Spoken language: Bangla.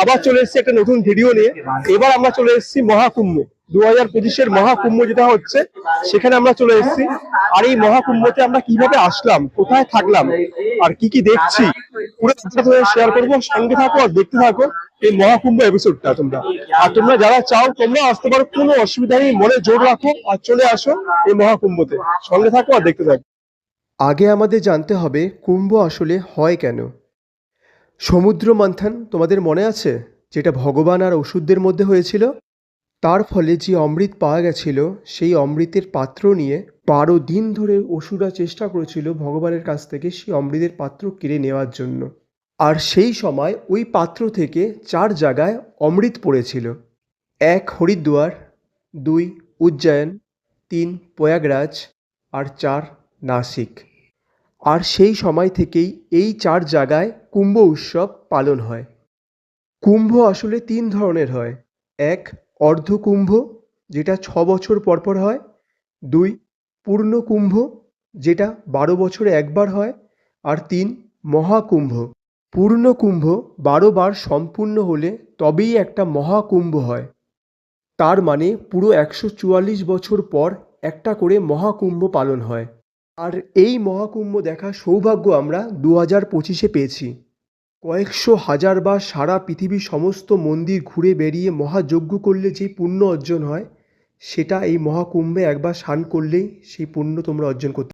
আবার চলে এসেছি একটা নতুন ভিডিও নিয়ে। এবার আমরা চলে এসেছি মহাকুম্ভ 2025-এর মহাকুম্ভ যেটা হচ্ছে, সেখানে আমরা চলে এসেছি। আর এই মহাকুম্ভতে আমরা কিভাবে আসলাম, কোথায় থাকলাম, আর কি কি দেখছি, পুরো শেয়ার করবো। সঙ্গে থাকো আর দেখতে থাকো এই মহাকুম্ভ এপিসোডটা তোমরা। আর তোমরা যারা চাও তোমরা আসতে পারো, কোনো অসুবিধা নেই, মনে জোর রাখো আর চলে আসো এই মহাকুম্ভতে। সঙ্গে থাকো আর দেখতে থাকো। আগে আমাদের জানতে হবে কুম্ভ আসলে হয় কেন। সমুদ্র মন্থন তোমাদের মনে আছে, যেটা ভগবান আর অসুরদের মধ্যে হয়েছিল? তার ফলে যে অমৃত পাওয়া গেছিল, সেই অমৃতের পাত্র নিয়ে 12 দিন ধরে অসুররা চেষ্টা করেছিল ভগবানের কাছ থেকে সেই অমৃতের পাত্র কেড়ে নেওয়ার জন্য। আর সেই সময় ওই পাত্র থেকে 4 জায়গায় অমৃত পড়েছিল। 1 হরিদ্বার, 2 উজ্জয়ন, 3 প্রয়াগরাজ, আর 4 নাসিক। আর সেই সময় থেকেই এই 4 জায়গায় কুম্ভ উৎসব পালন হয়। কুম্ভ আসলে 3 ধরনের হয়। 1 অর্ধকুম্ভ, যেটা 6 বছর পর পর হয়। 2 পূর্ণ কুম্ভ, যেটা 12 বছরে একবার হয়। আর 3 মহাকুম্ভ। পূর্ণ কুম্ভ 12 বার সম্পূর্ণ হলে তবেই একটা মহাকুম্ভ হয়। তার মানে পুরো 144 বছর পর একটা করে মহাকুম্ভ পালন হয়। আর এই মহাকুম্ভ দেখার সৌভাগ্য আমরা 2025-এ পেয়েছি। কয়েকশো হাজার বার সারা পৃথিবীর সমস্ত মন্দির ঘুরে বেরিয়ে মহাযজ্ঞ করলে যে পুণ্য অর্জন হয়, সেটা এই মহাকুম্ভে একবার স্নান করলেই সেই পুণ্য তোমরা অর্জন করতে